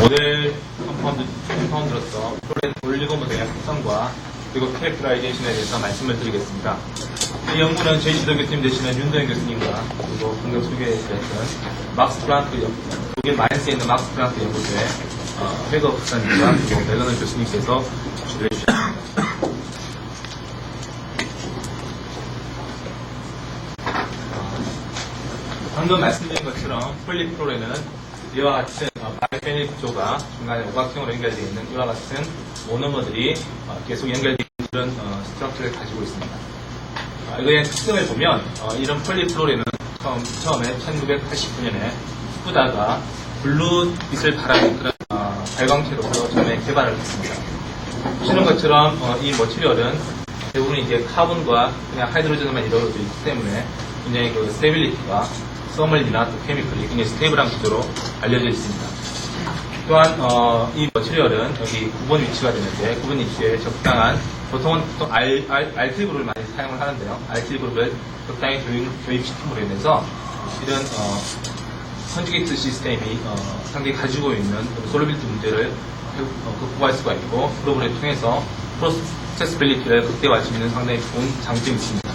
모델 컴파운드로서 플로렌 올리고모델의 특성과 그리고 캐릭터라이제이션에 대해서 말씀을 드리겠습니다. 이 연구는 저희 지도교수님 되시는 윤도현 교수님과 그리고 방금 소개해드렸던 막스 플랑크, 독일 마인스에 있는 막스 플랑크 연구소의 회거 박사님과 그리고 멜러너 교수님께서 주도해 주셨습니다. 방금 말씀드린 것처럼 폴리플로렌은 이와 같은 바이페닐 구조가 중간에 오각형으로 연결되어 있는 이와 같은 모노머들이 계속 연결되어 있는 그런 스트럭처를 가지고 있습니다. 이거의 특성을 보면 이런 폴리플로렌은 처음에 1989년에 후쿠다가 블루빛을 발하는 그런 발광체로서 처음에 개발을 했습니다. 보시는 것처럼 이 머티리얼은 대부분 이제 카본과 그냥 하이드로젠만 이루어져 있기 때문에 굉장히 그 스테빌리티가 서멀리나 또 케미컬이 굉장히 스테이블한 구조로 알려져 있습니다. 또한 이 머티리얼은 여기 9번 위치가 되는데 9번 위치에 적당한 보통은 보통 알킬 그룹을 많이 사용을 하는데요. 알킬 그룹을 적당히 교입시킴으로 인해서 이런 컨주게이트 시스템이 상당히 가지고 있는 솔루빌티 문제를 극복할 수가 있고 그 부분을 통해서 프로세스빌리티를 극대화할 수 있는 상당히 좋은 장점이 있습니다.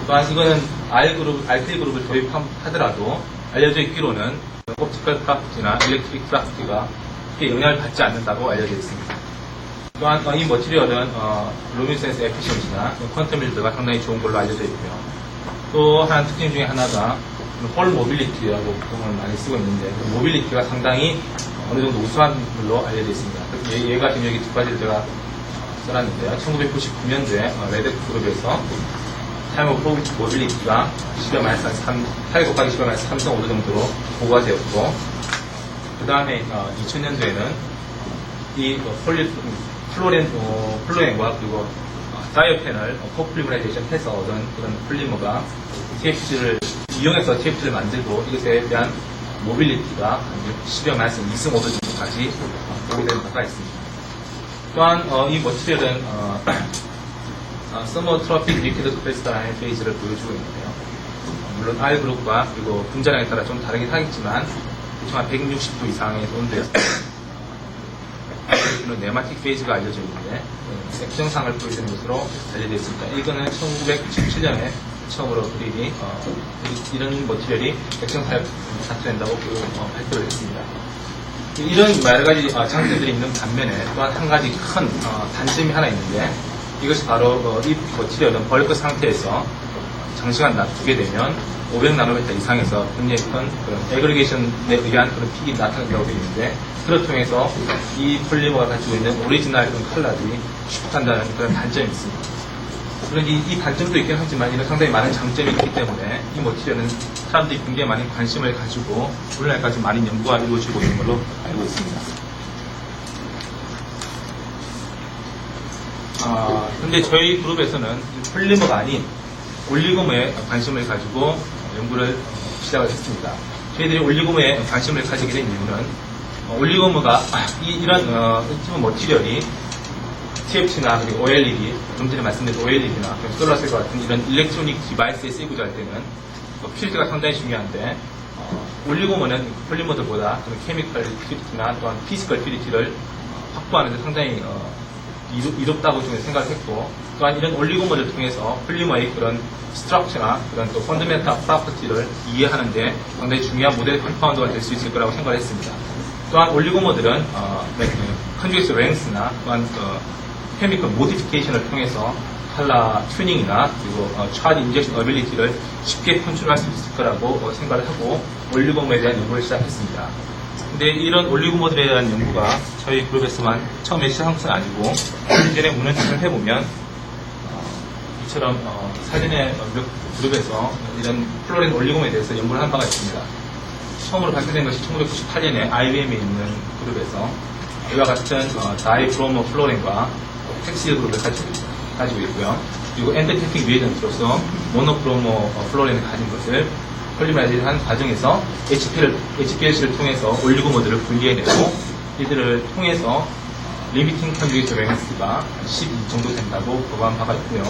또한 이거는 알킬 그룹을 도입하더라도 알려져 있기로는 옵티컬 프로퍼티나 일렉트릭 프로퍼티가 크게 영향을 받지 않는다고 알려져 있습니다. 또한 이 머티리얼은 루미센스 에피션시나 퀀텀 빌드가 상당히 좋은 걸로 알려져 있고요. 또 한 특징 중에 하나가 홀 모빌리티라고 보통을 많이 쓰고 있는데 그 모빌리티가 상당히 어느 정도 우수한 걸로 알려져 있습니다. 얘가 지금 여기 두 가지를 제가 써놨는데요. 1999년도에 레드 그룹에서 타임 오브 모빌리티가 8 곱하기 10의 마이너스 3.5도 정도로 보고가 되었고, 그 다음에 2000년도에는 이 플로렌과 그리고 다이어펜을 코플리머라이제이션 해서 얻은 그런 플리머가 TFG를 이용해서 TFG를 만들고 이것에 대한 모빌리티가 10의 마이너스 2.5도 정도까지 보고되는 바가 있습니다. 또한 이 머티리얼은 서머트로픽 리퀴드 크리스탈라인 페이지를 보여주고 있는데요. 물론 R그룹과 그리고 분자량에 따라 좀 다르긴 하겠지만 대충 한 160도 이상의 온도에서 네마틱 페이지가 알려져 있는데 액정상을 보여주는 것으로 알려져 있습니다. 이거는 1997년에 처음으로 그릭이 이런 머티리얼이 액정사에 나타낸다고 발표를 했습니다. 이런 여러 가지 장점들이 있는 반면에 또한 한 가지 큰 단점이 하나 있는데 이것이 바로 이 머티리얼은 벌크 상태에서 장시간 놔두게 되면 500나노미터 이상에서 굉장히 큰 그런 에그리게이션에 의한 그런 픽이 나타난다고 되어 있는데 그를 통해서 이 폴리머가 가지고 있는 오리지널 그런 컬러들이 쉽한다는 그런 단점이 있습니다. 물론 이 단점도 있긴 하지만 이런 상당히 많은 장점이 있기 때문에 이 머티리얼은 사람들이 굉장히 많은 관심을 가지고 오늘날까지 많은 연구가 이루어지고 있는 걸로 알고 있습니다. 근데 저희 그룹에서는 폴리머가 아닌 올리고모에 관심을 가지고 연구를 시작을 했습니다. 저희들이 올리고모에 관심을 가지게 된 이유는 올리고모가 이런 머티리얼이 TFT나 그리고 OLED, 좀 전에 말씀드린 OLED나 솔라셀과 같은 이런 일렉트로닉 디바이스에 쓰이고자 할 때는 필드가 상당히 중요한데 올리고모는 폴리머들보다 그런 케미컬 퓨리티나 또한 피지컬 퓨리티를 확보하는 데 상당히 이롭다고 좀 생각을 했고 또한 이런 올리고모를 통해서 폴리머의 그런 스트럭처나 그런 또 펀더멘탈 프로퍼티를 이해하는데 상당히 중요한 모델 컴파운드가 될 수 있을 거라고 생각을 했습니다. 또한 올리고모들은 컨주게이트 랭스나 또한 케미컬 모디피케이션을 통해서 컬러 튜닝이나 그리고 차드 인젝션 어빌리티를 쉽게 컨트롤할 수 있을 거라고 생각을 하고 올리고모에 대한 연구를 시작했습니다. 근데 이런 올리고모들에 대한 연구가 저희 그룹에서만 처음에 시작한 것은 아니고 이전에 문헌책을 해보면 이처럼 사전에 몇 그룹에서 이런 플로렌 올리고모에 대해서 연구를 한 바가 있습니다. 처음으로 발표된 것이 1998년에 IBM에 있는 그룹에서 이와 같은 다이브로모 플로렌과 텍실 그룹을 가지고 있고요. 그리고 엔드테틱 리에전트로서 모노크로모 플로렌을 가진 것을 폴리머라이제이션 한 과정에서 HPLC를 통해서 올리고모들을 분리해내고 이들을 통해서 리미팅 컨주게이트 밸런스가 12 정도 된다고 보고한 바가 있고요.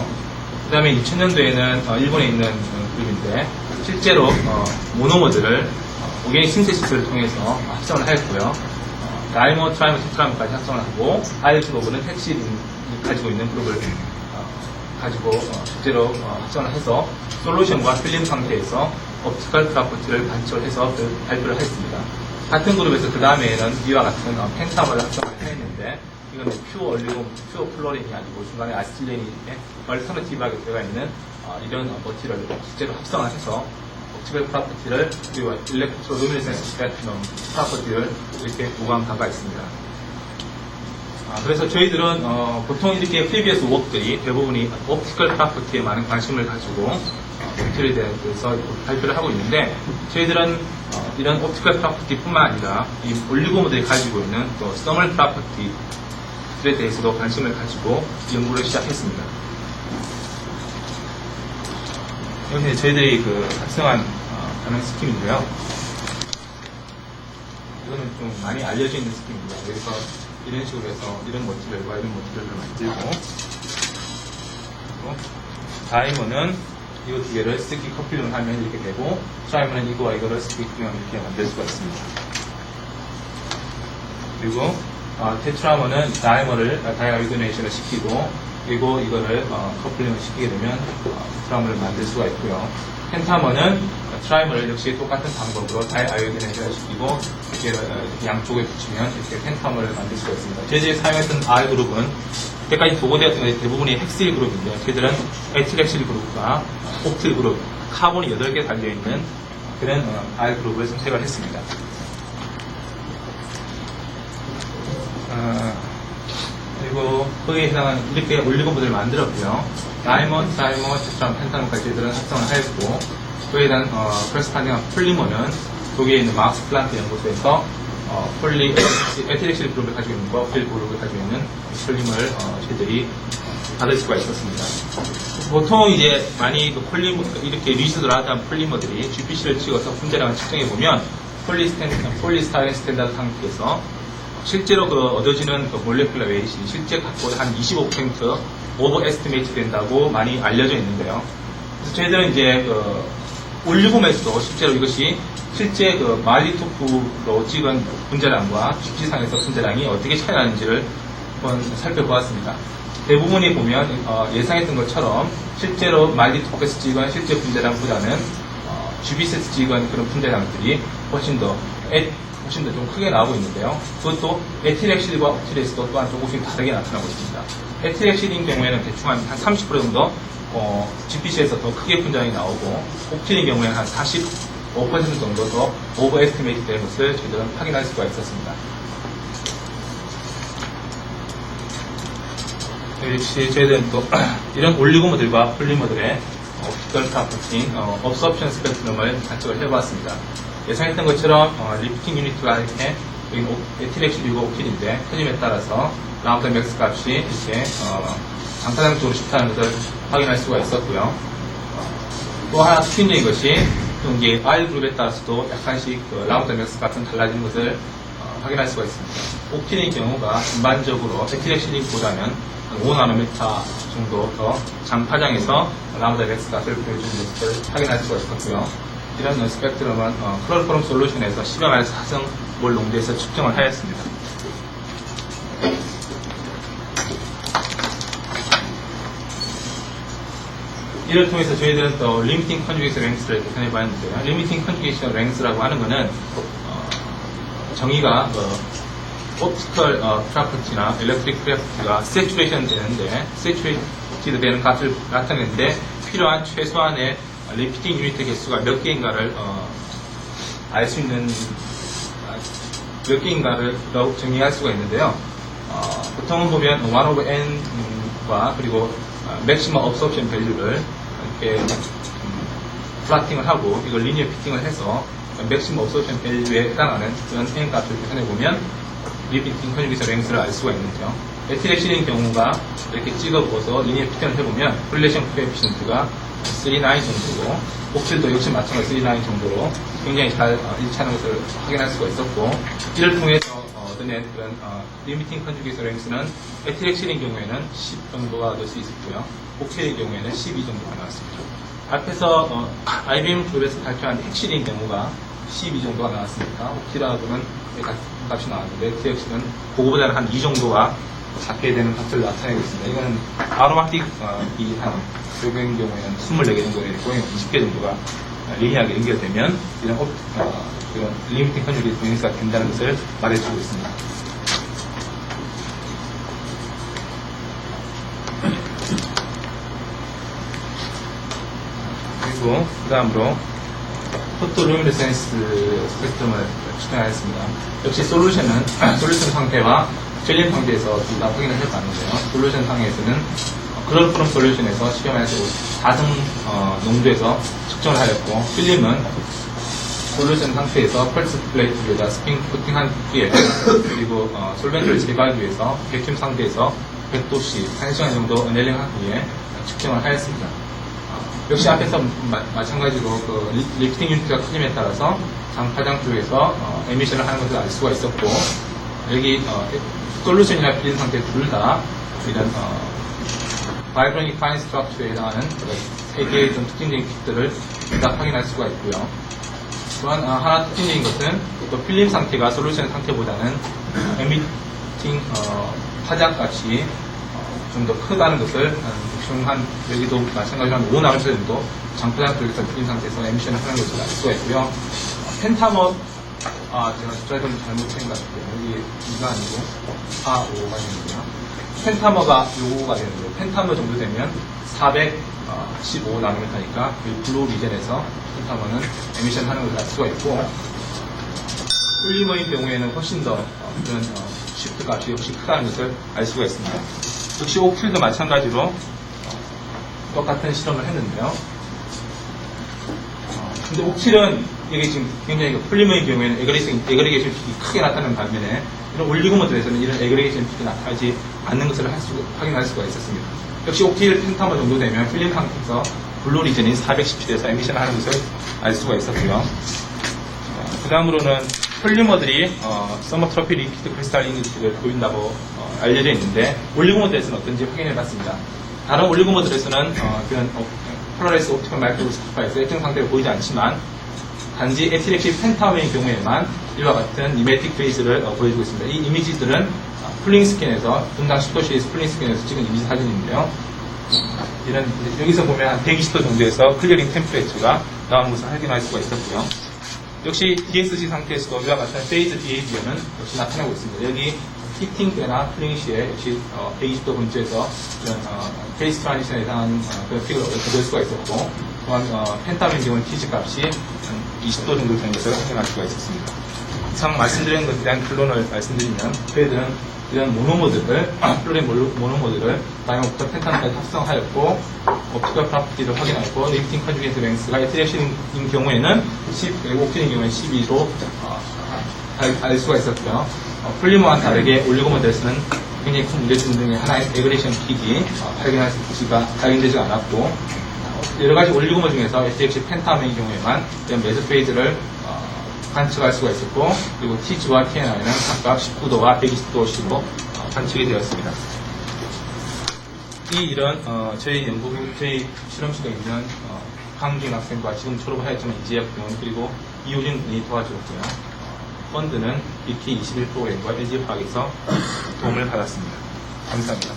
그 다음에 2000년도에는 일본에 있는 그룹인데 실제로 모노머들을 오게닉 신세시스를 통해서 합성을 하였고요. 다이머, 트라이머, 테트라이머까지 합성을 하고 IL 그룹은 핵실이 가지고 있는 그룹을 가지고 실제로 합성을 해서 솔루션과 필름 상태에서 옵티컬 프로퍼티를 관철해서 발표를 했습니다. 같은 그룹에서 그 다음에는 이와 같은 펜타몰을 합성을 했는데 이거는 퓨어 플로린이 아니고 중간에 아시틸렌이 얼터너티브하게 들어가 있는 이런 머티를 실제로 합성을 해서 옵티컬 프로퍼티를 그리고 일렉트로루미네센스 스펙트럼 프로퍼티를 이렇게 보강한 바가 있습니다. 그래서 저희들은 보통 이렇게 프리비어스 워크들이 대부분이 옵티컬 프로퍼티에 많은 관심을 가지고 옵티컬에 대해서 발표를 하고 있는데 저희들은 이런 옵티컬 프로퍼티뿐만 아니라 이 올리고모들이 가지고 있는 또 서멀 프로퍼티들에 대해서도 관심을 가지고 연구를 시작했습니다. 여기 저희들이 합성한 반응 스킴인데요. 이거는 좀 많이 알려져 있는 스킴입니다. 그래서 이런 식으로 해서 이런 머티리얼과 이런 머티리얼을 만들고 다이머는 이 두 개를 스틱 커플링을 하면 이렇게 되고 트라이머는 이거와 이거를 스틱 커플링을 이렇게 만들 수가 있습니다. 그리고 테트라머는 다이머를 다이아이도네이션을 시키고 그리고 이거를 커플링을 시키게 되면 트라이머를 만들 수가 있고요. 펜타머는 트라이머를 역시 똑같은 방법으로 다이아이도네이션을 시키고 이렇게 양쪽에 붙이면 이렇게 펜타머를 만들 수가 있습니다. 저희들이 사용했던 R 그룹은 여태까지 보고되었던 것이 대부분이 헥실 그룹인데요. 저희들은 에틸엑실 그룹과 옵틸 그룹, 카본이 8개 달려있는 그런 R 그룹을 선택을 했습니다. 그리고 거기에 해당하는 이렇게 올리고모델을 만들었고요. 다이몬드, 테트라머, 펜타몬까지 저희들은 합성을 하였고 그에 대한 크레스판딩한 폴리머는 독일에 있는 막스 플란트 연구소에서 에틸엑실 그룹을 가지고 있는 것과 옵틸 그룹을 가지고 있는 폴리머를 저희들이 받을 수가 있었습니다. 보통 이제 많이 이렇게 리스트를 하던 폴리머들이 GPC를 찍어서 분자량을 측정해보면 폴리스타이렌 스탠다드 상태에서 실제로 얻어지는 몰레큘러 웨이트이 실제 갖고 한 25% 오버 에스티메이트 된다고 많이 알려져 있는데요. 그래서 저희들은 이제 올리고메에서도 실제로 이것이 실제 말리토프로 찍은 분자량과 GPC상에서 분자량이 어떻게 차이 나는지를 한번 살펴보았습니다. 대부분이 보면 예상했던 것처럼 실제로 말리토프에서 찍은 실제 분자량보다는 GPC에서 찍은 그런 분자량들이 훨씬 더 좀 크게 나오고 있는데요. 그것도 에틸엑실과 옵틸에서도 또한 조금씩 다르게 나타나고 있습니다. 에틸엑실인 경우에는 대충 한 30% 정도 GPC에서 더 크게 분자량이 나오고 옵틸인 경우에는 한 45% 정도 더 오버 에스티메이트 되는 것을 저희들은 확인할 수가 있었습니다. 역시 저희들은 또 이런 올리고모들과 폴리머들의 옵티컬 프로퍼티, 업소프션 스펙트럼을 관측을 해보았습니다. 예상했던 것처럼 리프팅 유니트가 이렇게 에틸엑실이고 옵틸인데 틀림에 따라서 라운드 맥스 값이 이렇게 장타장적으로 쉽다는 것을 확인할 수가 있었고요. 또 하나 특징적인 것이 이게 R 그룹에 따라서도 약간씩 라운드 맥스 값은 달라지는 것을 확인할 수가 있습니다. 옵틸의 경우가 전반적으로 에틸엑실보다는 5나노미터 정도 더 장파장에서 라운드 맥스 값을 보여주는 것을 확인할 수가 있었고요. 이런 스펙트럼은 클로로폼 솔루션에서 10ml 몰 농도에서 측정을 하였습니다. 이를 통해서 저희들은 또 리미팅 컨주게이션 랭스를 계산해 봤는데요. 리미팅 컨주게이션 랭스라고 하는 것은 정의가 옵티컬 프로퍼티나 일렉트릭 프로퍼티가 세츄레이션 되는데 세츄레이티드 되는 값을 나타내는데 필요한 최소한의 리피팅 유니트 개수가 몇 개인가를 알 수 있는 몇 개인가를 정의할 수가 있는데요. 보통은 보면 1 over n과 그리고 맥시멈 업소프션 밸류를 이렇게 플라팅을 하고 이걸 리니어 피팅을 해서 맥시멈 업소프션 밸류에 해당하는 그런 n 값을 계산해 보면 리피팅 컨주게이션 랭스를 알 수가 있는데요. 에틸엑실인 경우가 이렇게 찍어보고서 리니어 피팅을 해보면 콜레이션 코에피션트가 39 정도고 옵틸도 역시 마찬가지로 39 정도로 굉장히 잘 일치하는 것을 확인할 수가 있었고 이를 통해서 얻어낸 그런 리미팅 컨주게이션 랭스는 에틸엑실인 경우에는 10 정도가 될 수 있었고요. 옵틸의 경우에는 12 정도가 나왔습니다. 앞에서 IBM 그룹에서 발표한 핵실인 경우가 12 정도가 나왔습니다. 옵틸하고는 값이 나왔는데 TX는 그거보다는 한 2 정도가 작게 되는 값을 나타내고 있습니다. 이거는 아로마틱 이한 적용인 경우에는 24개 정도 되고 20개 정도가 리니하게 연결되면 이런 리미팅 컨주게이트 변형사가 된다는 것을 말해주고 있습니다. 그리고 그 다음으로 포토루미네센스 시스템을 추천하였습니다. 역시 솔루션 상태와 젤림 상태에서 둘 다 확인을 해봤는데요. 솔루션 상에서는 그럴 프롬 솔루션에서 시험에서 다등 농도에서 측정을 하였고, 필름은 솔루션 상태에서 펄스 플레이트에다 스핀 코팅한 뒤에 그리고 솔벤트를 제거하기 위해서 백큐um 상태에서 100도씨 1시간 정도 언넬링한 후에 측정을 하였습니다. 역시 앞에서 마찬가지로 그 리프팅 유니트가 클림에 따라서 장파장 쪽에서 에미션을 하는 것을 알 수가 있었고, 여기 솔루션이나 필름 상태 둘 다 이런 바이브러닉 파인 스트럭처에 해당하는 3개의 좀 특징적인 kit들을 다 확인할 수가 있고요. 또한 하나 특징적인 것은 또 필름 상태가 솔루션 상태보다는 에미팅 파장값이 좀 더 크다는 것을 여기도 마찬가지로 한 5나노미터 정도 장파장 쪽에서 필름 상태에서 에미션을 하는 것을 알 수가 있고요. 펜타머 제가 숫자를 잘못 채운 것 같아요. 여기 2가 아니고 4, 5가 되는데요. 펜타머가 요거가 되는데요. 펜타머 정도 되면 415나노미터니까 블루 리젠에서 펜타머는 에미션 하는 것을 알 수가 있고, 폴리머인 경우에는 훨씬 더 그런 시프트 값이 역시 크다는 것을 알 수가 있습니다. 역시 옥틸도 마찬가지로 똑같은 실험을 했는데요. 근데 옥틸은 이게 지금 굉장히 폴리머의 경우에는 에그리게이션 픽이 크게 나타나는 반면에 이런 올리고모들에서는 이런 에그리게이션 픽이 나타나지 않는 것을 확인할 수가 있었습니다. 역시 옥틸 펜타머 정도 되면 필름 상태에서 블루 리전이 410P에서 에미션 하는 것을 알 수가 있었고요. 그 다음으로는 폴리머들이 서머 트로피 리퀴드 크리스탈 인기를 보인다고 알려져 있는데, 올리고모들에서는 어떤지 확인해 봤습니다. 다른 올리고모들에서는 그런 폴라리스 옵티컬 마이크로스코프에서 액정 상태를 보이지 않지만 단지 에틸렉시 펜타머의 경우에만 이와 같은 니메틱 페이스를 보여주고 있습니다. 이 이미지들은 플링 스캔에서 분당 10도씨의 플링 스캔에서 찍은 이미지 사진인데요. 이런 여기서 보면 한 120도 정도에서 클리어링 템퍼레이처가 나오는 것을 확인할 수가 있었고요. 역시 DSC 상태에서도 이와 같은 페이즈 비헤이비어는 역시 나타나고 있습니다. 여기 히팅 때나 플링 시에 역시 120도 근처에서 이런 페이스 트라니션에 해당하는 그런 픽을 얻을 수가 있었고, 또한 펜타민 경우는 TG 값이 20도 정도 되는 것을 확인할 수가 있었습니다. 이상 말씀드린 것에 대한 결론을 말씀드리면, 저희들은 이런 모노모드를, 플로린 모노모드를 다양한 옵티컬 펜타민까지 합성하였고, 옵티컬 프로퍼티를 확인하였고, 리프팅 컨주게이트 랭스가 에티렉신인 경우에는 10, 그리고 옥틴인 경우에는 12로 알 수가 있었고요. 폴리머와 다르게 올리고모드에서는 굉장히 큰 문제점 중에 하나의 에그레이션 픽이 발견되지가 않았고, 여러 가지 올리고모 중에서 SX 펜타민의 경우에만 이런 매드 페이즈를 관측할 수가 있었고, 그리고 TG와 TNI는 각각 19도와 120도씩으로 관측이 되었습니다. 이런 저희 실험실에 있는 강준 학생과 지금 졸업을 하였지만 이재혁 그리고 이효진이 도와주었고요. 펀드는 BT21 프로그램과 LG화학에서 도움을 받았습니다. 감사합니다.